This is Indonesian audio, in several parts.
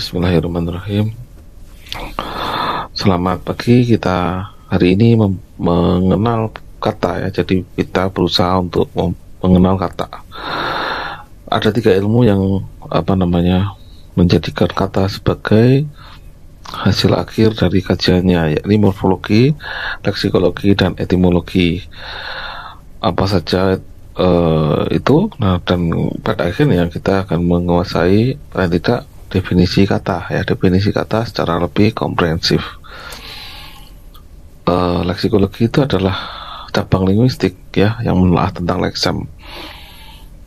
Bismillahirrahmanirrahim. Selamat pagi. Kita hari ini mengenal kata ya. Jadi kita berusaha untuk mengenal kata. Ada 3 ilmu yang menjadikan kata sebagai hasil akhir dari kajiannya, yakni morfologi, leksikologi, dan etimologi. Apa saja itu? Nah, dan pada akhirnya kita akan menguasai paling tidak definisi kata ya, definisi kata secara lebih komprehensif. Leksikologi itu adalah cabang linguistik ya, yang menelaah tentang leksem.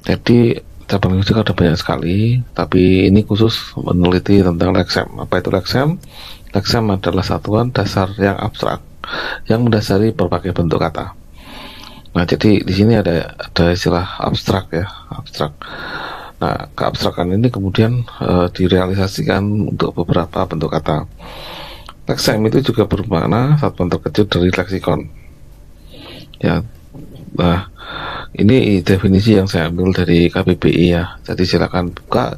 Jadi cabang linguistik ada banyak sekali, tapi ini khusus meneliti tentang leksem. Apa itu leksem? Leksem adalah satuan dasar yang abstrak yang mendasari berbagai bentuk kata. Nah, jadi di sini ada istilah abstrak ya, abstrak. Nah, keabstrakan ini kemudian direalisasikan untuk beberapa bentuk kata. Leksem itu juga bermakna satuan terkecil dari leksikon. Ya, nah ini definisi yang saya ambil dari KBBI ya. Jadi silakan buka.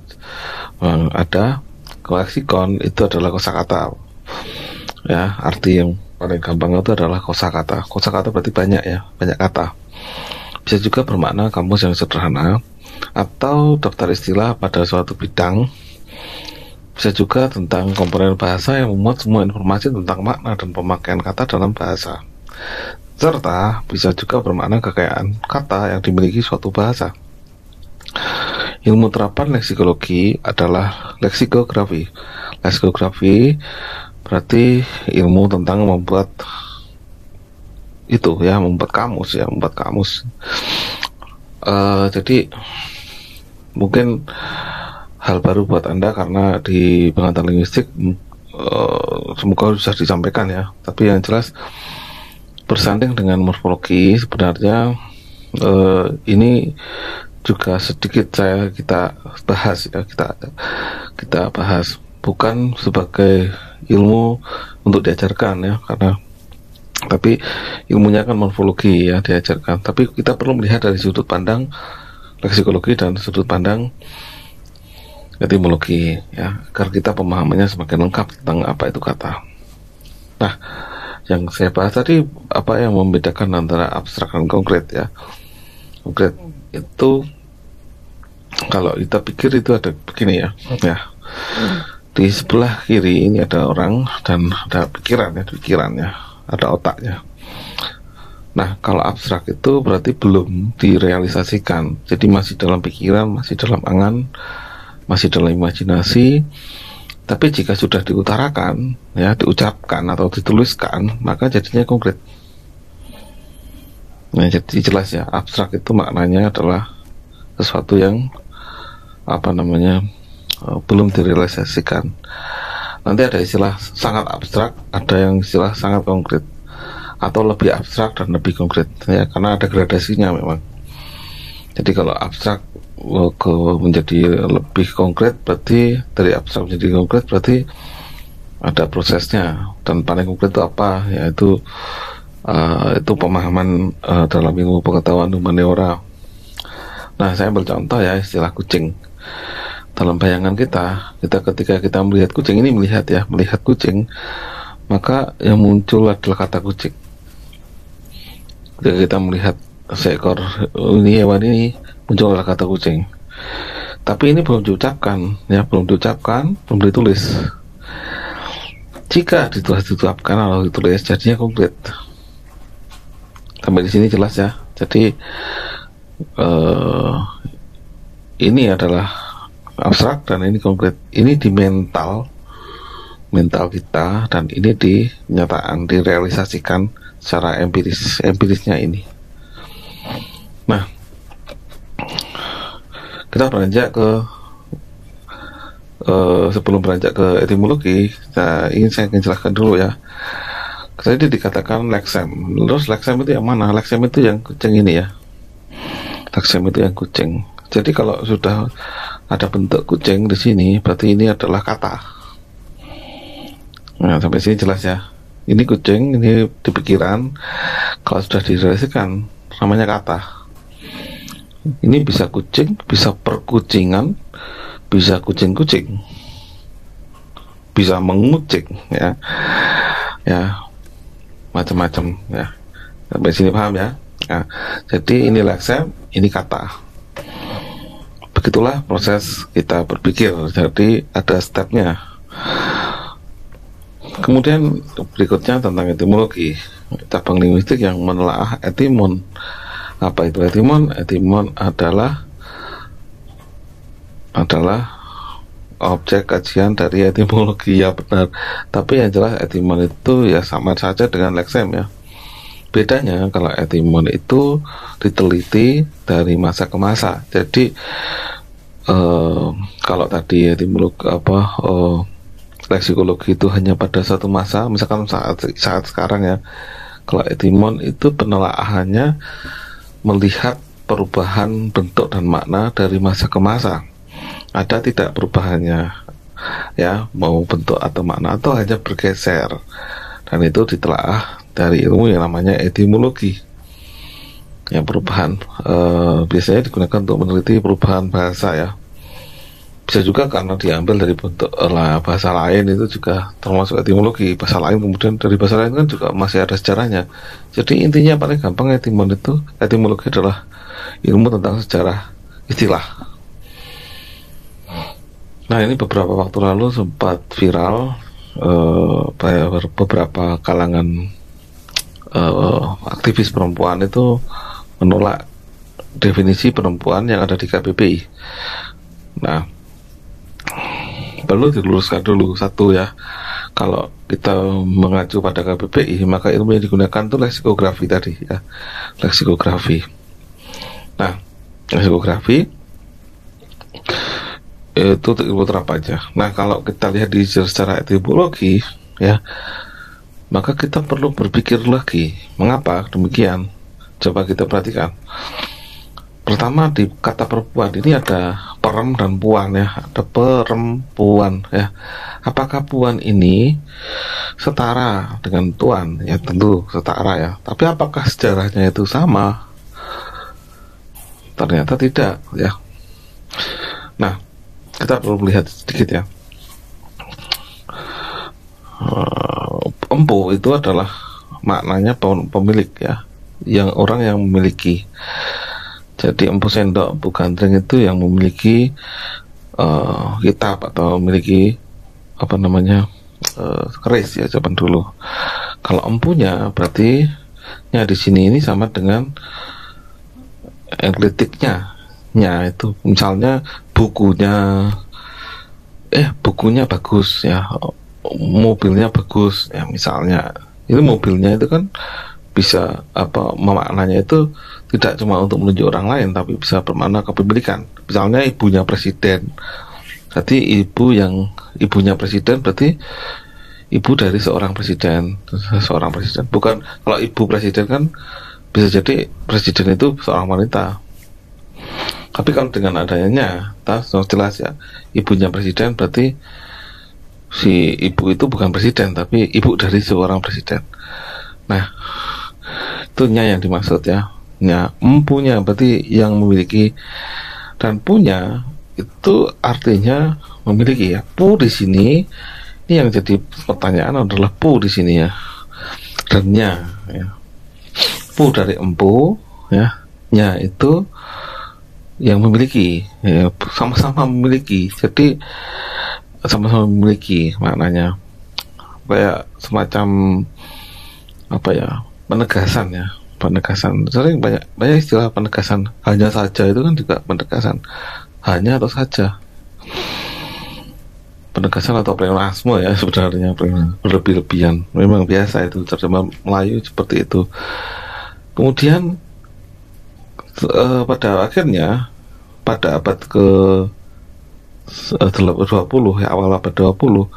Ada leksikon itu adalah kosakata. Ya, arti yang paling gampang itu adalah kosakata. Kosakata berarti banyak ya, banyak kata. Bisa juga bermakna kamus yang sederhana atau daftar istilah pada suatu bidang. Bisa juga tentang komponen bahasa yang memuat semua informasi tentang makna dan pemakaian kata dalam bahasa. Serta bisa juga bermakna kekayaan kata yang dimiliki suatu bahasa. Ilmu terapan leksikologi adalah leksikografi. Leksikografi berarti ilmu tentang membuat itu ya, membuat kamus ya, membuat kamus. Jadi mungkin hal baru buat Anda karena di pengantar linguistik semoga bisa disampaikan ya. Tapi yang jelas bersanding dengan morfologi sebenarnya ini juga sedikit kita bahas ya, kita bahas bukan sebagai ilmu untuk diajarkan ya, tapi ilmunya kan morfologi ya, diajarkan. Tapi kita perlu melihat dari sudut pandang leksikologi dan sudut pandang etimologi ya, agar kita pemahamannya semakin lengkap tentang apa itu kata. Nah, yang saya bahas tadi apa yang membedakan antara abstrak dan konkret ya. Konkret itu kalau kita pikir itu ada begini ya. Di sebelah kiri ini ada orang dan ada pikirannya, ada otaknya. Nah, kalau abstrak itu berarti belum direalisasikan. Jadi masih dalam pikiran, masih dalam angan, masih dalam imajinasi. Tapi jika sudah diutarakan, ya, diucapkan atau dituliskan, maka jadinya konkret. Nah, jadi jelas ya, abstrak itu maknanya adalah sesuatu yang belum direalisasikan. Nanti ada istilah sangat abstrak, ada yang istilah sangat konkret, atau lebih abstrak dan lebih konkret ya, karena ada gradasinya memang. Jadi kalau abstrak menjadi lebih konkret, berarti dari abstrak menjadi konkret berarti ada prosesnya. Dan paling konkret itu apa? Yaitu itu pemahaman dalam ilmu pengetahuan humaniora. Nah, saya ambil contoh ya, istilah kucing. Dalam bayangan kita ketika kita melihat kucing, ini melihat kucing, maka yang muncul adalah kata kucing. Ketika kita melihat seekor hewan ini, muncul adalah kata kucing. Tapi ini belum diucapkan, belum ditulis. Jika diucapkan atau ditulis, jadinya konkret. Sampai di sini jelas ya. Jadi ini adalah abstrak dan ini konkret. Ini di mental kita, dan ini di kenyataan, direalisasikan secara empirisnya ini. Nah, kita beranjak ke sebelum beranjak ke etimologi, ingin saya jelaskan dulu ya. Tadi dikatakan leksem. Terus leksem itu yang mana? Leksem itu yang kucing ini ya. Leksem itu yang kucing. Jadi kalau sudah ada bentuk kucing di sini, berarti ini adalah kata. Nah, sampai sini jelas ya. Ini kucing, ini di pikiran. Kalau sudah direalisasikan, namanya kata. Ini bisa kucing, bisa perkucingan, bisa kucing-kucing. bisa mengucik, ya macam-macam ya. Sampai sini paham ya? Nah, jadi ini leksem, ini kata. Begitulah proses kita berpikir. Jadi ada stepnya. Kemudian berikutnya tentang etimologi, cabang linguistik yang menelaah etimon. Apa itu etimon? Etimon adalah objek kajian dari etimologi, ya benar. Tapi yang jelas etimon itu ya sama saja dengan leksem ya. Bedanya kalau etimon itu diteliti dari masa ke masa. Jadi kalau tadi etimologi leksikologi itu hanya pada satu masa, misalkan saat sekarang ya. Kalau etimon itu penelaahannya melihat perubahan bentuk dan makna dari masa ke masa. Ada tidak perubahannya, ya, mau bentuk atau makna, atau hanya bergeser, dan itu ditelaah dari ilmu yang namanya etimologi. Yang perubahan biasanya digunakan untuk meneliti perubahan bahasa ya. Bisa juga karena diambil dari bentuk bahasa lain, itu juga termasuk etimologi. Bahasa lain kemudian dari bahasa lain kan juga masih ada sejarahnya. Jadi intinya paling gampang etimologi adalah ilmu tentang sejarah istilah. Nah, ini beberapa waktu lalu sempat viral, beberapa kalangan aktivis perempuan itu menolak definisi perempuan yang ada di KBBI. Nah, perlu diluruskan dulu satu ya, kalau kita mengacu pada KBBI maka ilmu yang digunakan itu leksikografi tadi ya, leksikografi. Nah, leksikografi itu ilmu terapa aja. Nah, kalau kita lihat di secara etimologi ya, maka kita perlu berpikir lagi mengapa demikian. Coba kita perhatikan. Pertama, di kata perempuan ini ada perem dan puan ya, ada perempuan ya. Apakah puan ini setara dengan tuan? Ya tentu setara ya. Tapi apakah sejarahnya itu sama? Ternyata tidak ya. Nah, kita perlu melihat sedikit ya. Empu itu adalah maknanya pemilik ya, yang orang yang memiliki. Jadi empu sendok, empu gandreng itu yang memiliki kitab atau memiliki keris ya zaman dulu. Kalau empunya berarti ya di sini ini sama dengan enklitiknya. Ya itu misalnya bukunya bagus ya, mobilnya bagus ya, misalnya itu mobilnya itu kan bisa memaknanya itu tidak cuma untuk menunjuk orang lain, tapi bisa bermakna kepemilikan. Misalnya ibunya presiden, berarti ibunya presiden berarti ibu dari seorang presiden. Bukan kalau ibu presiden kan bisa jadi presiden itu seorang wanita. Tapi kalau dengan adanya jelas ya, ibunya presiden berarti si ibu itu bukan presiden, tapi ibu dari seorang presiden. Nah, itu yang dimaksud ya. Ya, empunya berarti yang memiliki, dan punya itu artinya memiliki ya. Pu di sini, ini yang jadi pertanyaan adalah pu di sini ya. Dan nya ya. Pu dari empu ya. Nya itu yang memiliki ya, sama-sama memiliki. Jadi sama-sama memiliki maknanya kayak semacam penegasan. Sering banyak istilah penegasan. Hanya saja itu kan juga penegasan, hanya atau saja, penegasan atau pleonasme ya, sebenarnya berlebih-lebihan. Memang biasa itu terjemah Melayu seperti itu. Kemudian pada akhirnya pada abad ke 20 ya, awal abad 20,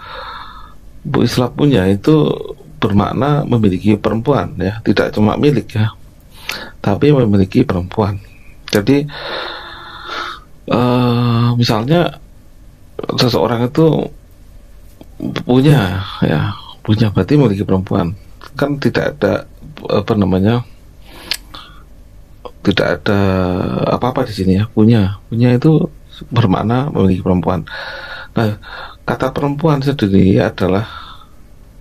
istilah punya itu bermakna memiliki perempuan ya, tidak cuma milik ya, tapi memiliki perempuan. Jadi misalnya seseorang itu punya berarti memiliki perempuan, kan tidak ada tidak ada apa-apa di sini ya. Punya itu bermakna memiliki perempuan. Nah, kata perempuan sendiri adalah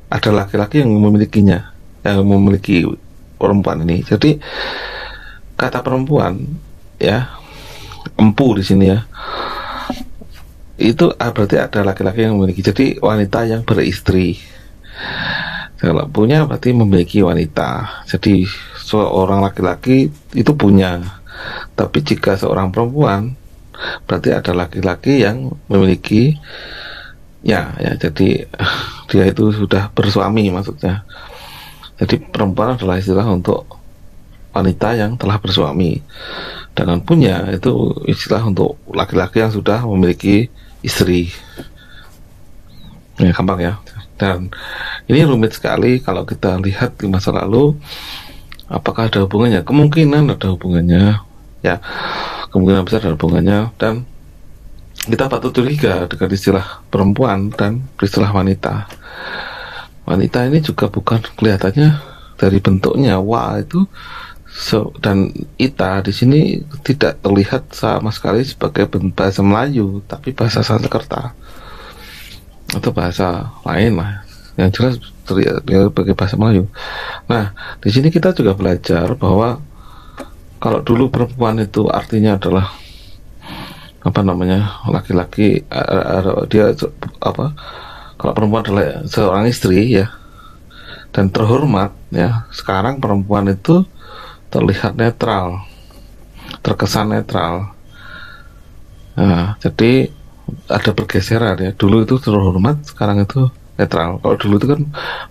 ada laki-laki yang memilikinya, yang memiliki perempuan ini. Jadi kata perempuan ya, empu di sini ya, itu berarti ada laki-laki yang memiliki. Jadi wanita yang beristri. Kalau punya berarti memiliki wanita. Jadi seorang laki-laki itu punya. Tapi jika seorang perempuan berarti ada laki-laki yang memiliki ya, jadi dia itu sudah bersuami maksudnya. Jadi perempuan adalah istilah untuk wanita yang telah bersuami. Dengan punya itu istilah untuk laki-laki yang sudah memiliki istri. Ya, gampang ya. Dan ini rumit sekali kalau kita lihat di masa lalu. Apakah ada hubungannya? Kemungkinan ada hubungannya. Ya, kemungkinan besar ada hubungannya. Dan kita patut curiga dengan istilah perempuan dan istilah wanita. Wanita ini juga bukan kelihatannya dari bentuknya wa itu dan ita di sini tidak terlihat sama sekali sebagai bahasa Melayu, tapi bahasa Sanskerta atau bahasa lain lah. Yang jelas terlihat sebagai bahasa Melayu. Nah, di sini kita juga belajar bahwa kalau dulu perempuan itu artinya adalah apa namanya, laki-laki, dia apa, kalau perempuan adalah seorang istri ya dan terhormat ya. Sekarang perempuan itu terlihat netral, terkesan netral. Nah, jadi ada pergeseran ya. Dulu itu terhormat, sekarang itu netral. Kalau dulu itu kan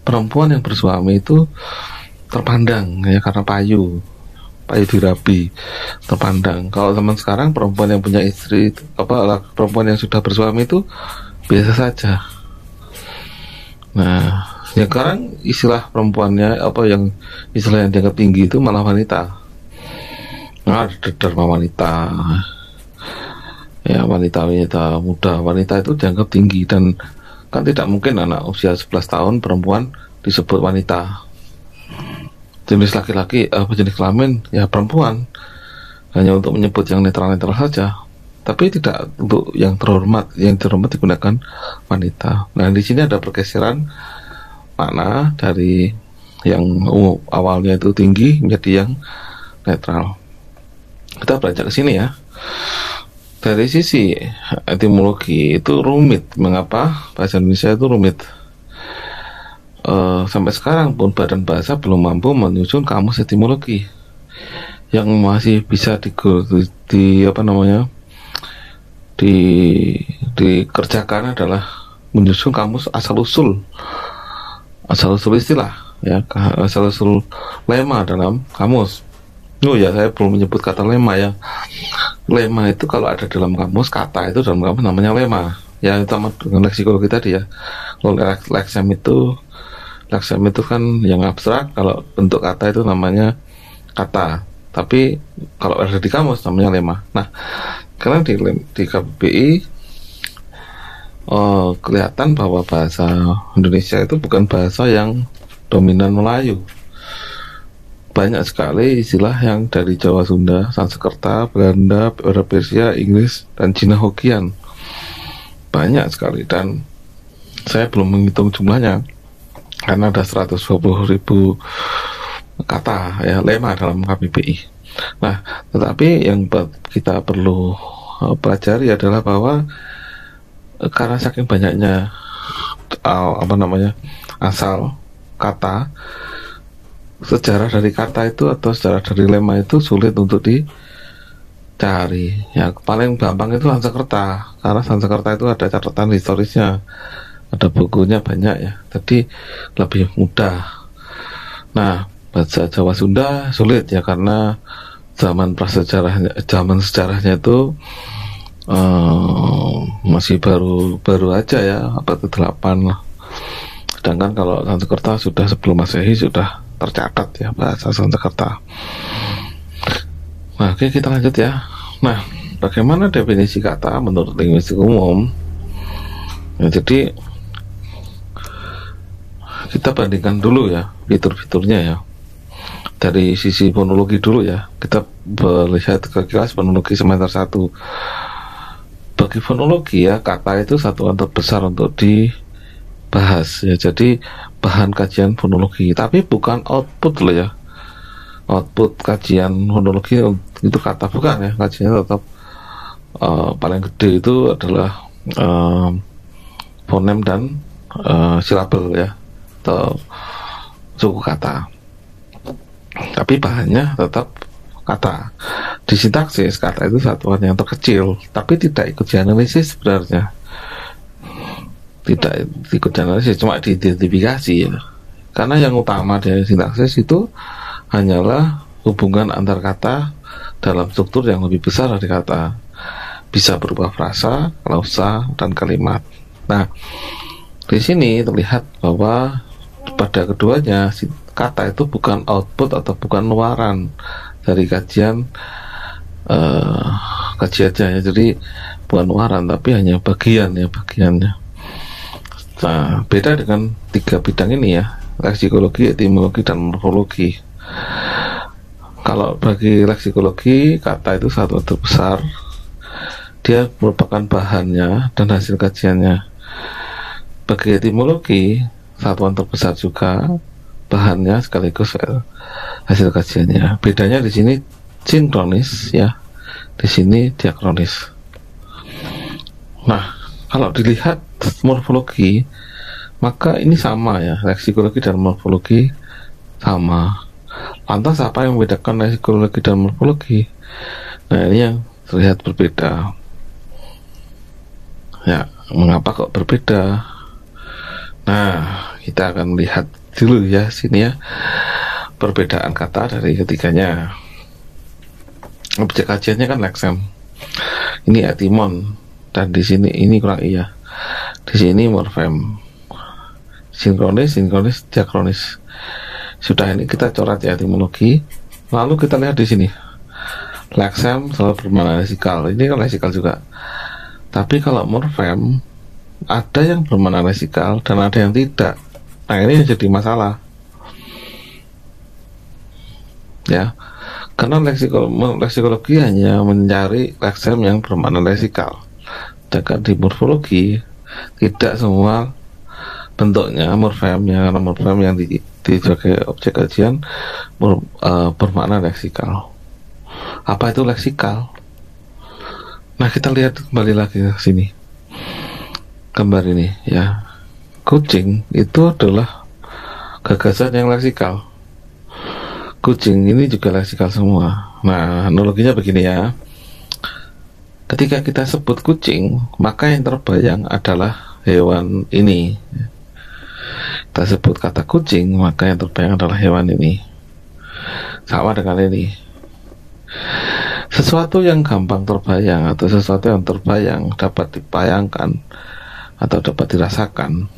perempuan yang bersuami itu terpandang ya, karena payu dirabi, terpandang. Kalau zaman sekarang perempuan yang punya istri, perempuan yang sudah bersuami itu biasa saja. Nah, ya sekarang istilah perempuannya yang istilah yang dianggap tinggi itu malah wanita. Nah, ada dharma wanita ya, wanita muda, wanita itu dianggap tinggi. Dan kan tidak mungkin anak usia 11 tahun perempuan disebut wanita. Jenis laki-laki, jenis kelamin ya perempuan, hanya untuk menyebut yang netral-netral saja, tapi tidak untuk yang terhormat. Yang terhormat digunakan wanita. Nah, di sini ada pergeseran makna dari yang awalnya itu tinggi menjadi yang netral. Kita belajar ke sini ya. Dari sisi etimologi itu rumit. Mengapa bahasa Indonesia itu rumit? Sampai sekarang pun Badan Bahasa belum mampu menyusun kamus etimologi. Yang masih bisa dikerjakan adalah menyusun kamus asal usul istilah ya, asal usul lema dalam kamus. Oh ya, saya belum menyebut kata lema ya. Lema itu kalau ada dalam kamus, kata itu dalam kamus namanya lema ya, sama dengan leksikologi tadi ya. Kalau leksem itu kan yang abstrak, kalau bentuk kata itu namanya kata, tapi kalau ada di kamus namanya lema. Nah, karena di KBBI kelihatan bahwa bahasa Indonesia itu bukan bahasa yang dominan Melayu. Banyak sekali istilah yang dari Jawa, Sunda, Sanskerta, Belanda, Persia, Inggris, dan Cina Hokian. Banyak sekali, dan saya belum menghitung jumlahnya karena ada 120.000 kata ya, lema dalam KBBI. Nah, tetapi yang kita perlu pelajari adalah bahwa karena saking banyaknya asal kata, sejarah dari kata itu atau sejarah dari lema itu sulit untuk dicari ya. Paling gampang itu Sanskerta, karena Sanskerta itu ada catatan historisnya, ada bukunya banyak ya, jadi lebih mudah. Nah, bahasa Jawa Sunda sulit ya, karena zaman sejarahnya itu masih baru aja ya, abad ke-8 lah. Sedangkan kalau Sanskerta sudah sebelum Masehi sudah tercatat ya bahasa Sanskerta. Nah, oke, kita lanjut ya. Nah, bagaimana definisi kata menurut linguistik umum? Ya, jadi kita bandingkan dulu ya fitur-fiturnya ya. Dari sisi fonologi dulu ya. Kita melihat ke kelas fonologi semester 1. bagi fonologi ya, kata itu satuan terbesar untuk dibahas ya. Jadi bahan kajian fonologi, tapi bukan output loh ya. Output kajian fonologi itu kata, bukan ya. Kajiannya tetap paling gede itu adalah fonem dan silabel ya, atau suku kata. Tapi bahannya tetap kata. Di sintaksis, kata itu satuan yang terkecil, tapi tidak ikut dianalisis sebenarnya. Tidak ikut dianalisis, cuma diidentifikasi ya. Karena yang utama dari sintaksis itu hanyalah hubungan antar kata dalam struktur yang lebih besar dari kata. Bisa berupa frasa, klausa, dan kalimat. Nah, di sini terlihat bahwa pada keduanya kata itu bukan output atau bukan luaran dari kajiannya ya. Jadi bukan luaran, tapi hanya bagiannya. Nah, beda dengan tiga bidang ini ya, leksikologi, etimologi, dan morfologi. Kalau bagi leksikologi, kata itu satuan terbesar, dia merupakan bahannya dan hasil kajiannya. Bagi etimologi, satuan terbesar juga, bahannya sekaligus hasil kajiannya. Bedanya di sini sinkronis ya, di sini diakronis. Nah, kalau dilihat morfologi, maka ini sama ya, leksikologi dan morfologi sama. Lantas apa yang membedakan leksikologi dan morfologi? Nah, ini yang terlihat berbeda. Ya, mengapa kok berbeda? Nah, kita akan lihat dulu ya sini ya, perbedaan kata dari ketiganya. Objek kajiannya kan leksem, ini etimon, dan di sini ini kurang iya. Di sini morfem. Sinkronis, diakronis. Sudah, ini kita coret ya etimologi. Lalu kita lihat di sini. Leksem selalu bermakna lesikal. Ini kan lesikal juga. Tapi kalau morfem, ada yang bermakna lesikal dan ada yang tidak. Nah, ini yang jadi masalah. Ya. Karena leksikologi hanya mencari leksem yang bermakna lesikal. Sedangkan di morfologi tidak semua bentuknya morfemnya, karena morfem yang sebagai objek kajian bermakna leksikal. Apa itu leksikal? Nah, kita lihat kembali lagi ke sini, gambar ini ya. Kucing itu adalah gagasan yang leksikal. Kucing ini juga leksikal semua. Nah, analoginya begini ya. Ketika kita sebut kucing, maka yang terbayang adalah hewan ini. Kita sebut kata kucing, maka yang terbayang adalah hewan ini. Sama dengan ini. Sesuatu yang gampang terbayang atau sesuatu yang terbayang dapat dibayangkan atau dapat dirasakan,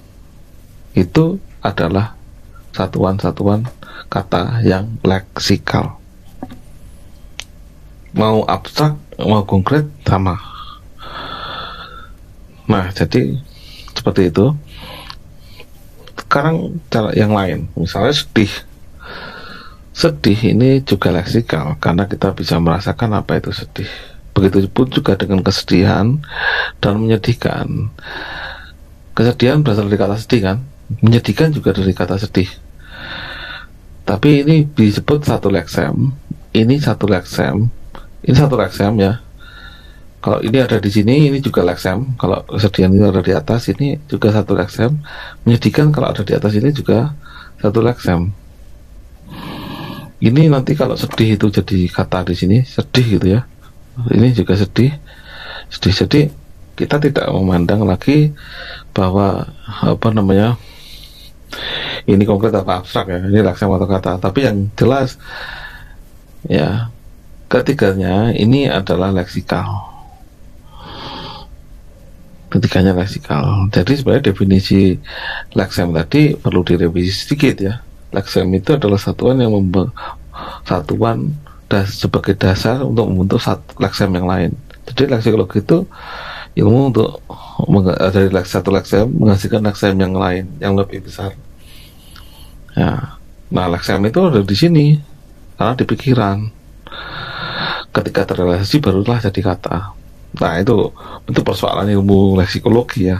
itu adalah satuan-satuan kata yang leksikal. Mau abstrak, mau konkret, sama. Nah, jadi seperti itu. Sekarang cara yang lain, misalnya sedih. Sedih ini juga leksikal karena kita bisa merasakan apa itu sedih. Begitupun juga dengan kesedihan dan menyedihkan. Kesedihan berasal dari kata sedih kan, menyedihkan juga dari kata sedih. Tapi ini disebut satu leksem, ini satu leksem, ini satu leksem ya. Kalau ini ada di sini, ini juga leksem. Kalau kesedihan ini ada di atas, ini juga satu leksem. Menyedihkan kalau ada di atas ini juga satu leksem. Ini nanti kalau sedih itu jadi kata di sini, sedih gitu ya. Ini juga sedih. Jadi kita tidak memandang lagi bahwa ini konkret apa abstrak ya, ini leksem atau kata. Tapi yang jelas ya, ketiganya ini adalah leksikal. Ketiganya leksikal. Jadi sebenarnya definisi leksem tadi perlu direvisi sedikit ya. Leksem itu adalah satuan yang sebagai dasar untuk membentuk leksem yang lain. Jadi leksikologi itu ilmu untuk dari satu leksem menghasilkan leksem yang lain yang lebih besar. Ya. Nah, leksem itu ada di sini karena di pikiran. Ketika terrealisasi barulah jadi kata. Nah, itu persoalan ilmu leksikologi ya.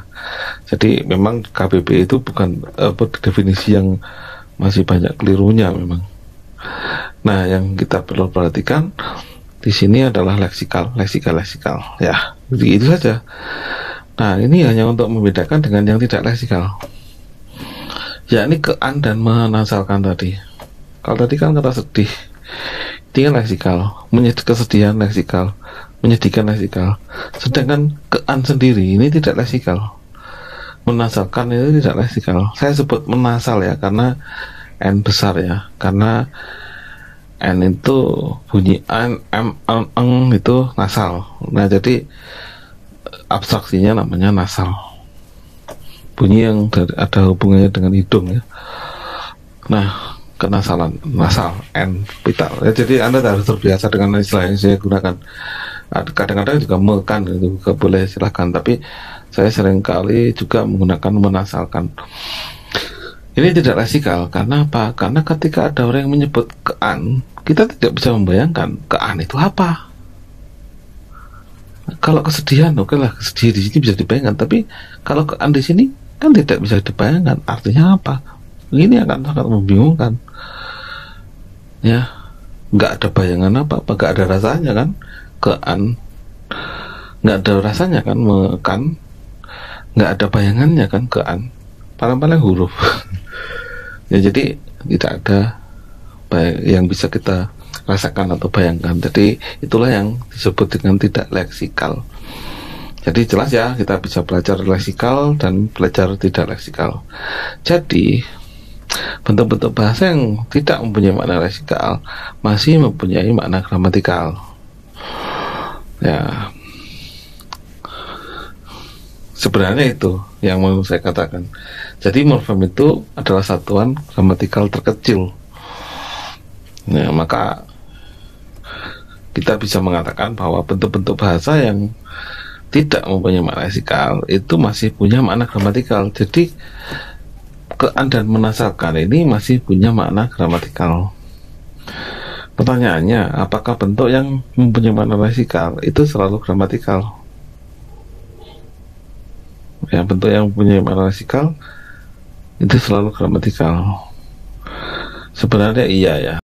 Jadi memang KBBI itu bukan definisi yang masih banyak kelirunya memang. Nah, yang kita perlu perhatikan di sini adalah leksikal ya. Jadi itu saja. Nah, ini hanya untuk membedakan dengan yang tidak leksikal. Ya, ini kean dan menasalkan tadi. Kalau tadi kan kata sedih, ini kan leksikal, kesedihan leksikal, menyedihkan leksikal. Sedangkan kean sendiri ini tidak leksikal. Menasalkan itu tidak leksikal. Saya sebut menasal ya, karena n besar ya, karena n itu bunyi n, m, eng itu nasal. Nah, jadi abstraksinya namanya nasal. Bunyi yang ada hubungannya dengan hidung ya. Nah, kenasalan, nasal, n, vital. Ya, jadi Anda harus terbiasa dengan istilah yang saya gunakan. Kadang-kadang juga mekan itu juga boleh, silahkan. Tapi saya seringkali juga menggunakan menasalkan. Ini tidak leksikal. Karena apa? Karena ketika ada orang yang menyebut kean, kita tidak bisa membayangkan kean itu apa. Kalau kesedihan, oke lah, kesedihan di sini bisa dibayangkan. Tapi kalau kean di sini kan tidak bisa dibayangkan. Artinya apa? Ini akan sangat membingungkan. Ya, nggak ada bayangan apa-apa, nggak ada rasanya kan? Kean, nggak ada rasanya kan? Mekan, nggak ada bayangannya kan? Kean, paling-paling huruf. Ya, jadi tidak ada yang bisa kita rasakan atau bayangkan. Jadi itulah yang disebut dengan tidak leksikal. Jadi jelas ya, kita bisa belajar leksikal dan belajar tidak leksikal. Jadi bentuk-bentuk bahasa yang tidak mempunyai makna leksikal masih mempunyai makna gramatikal. Ya, sebenarnya itu yang mau saya katakan. Jadi morfem itu adalah satuan gramatikal terkecil. Ya, maka kita bisa mengatakan bahwa bentuk-bentuk bahasa yang tidak mempunyai makna leksikal itu masih punya makna gramatikal. Jadi kean dan menasalkan ini masih punya makna gramatikal. Pertanyaannya, apakah bentuk yang mempunyai makna leksikal itu selalu gramatikal? Ya, bentuk yang mempunyai makna leksikal itu selalu gramatikal. Sebenarnya iya ya.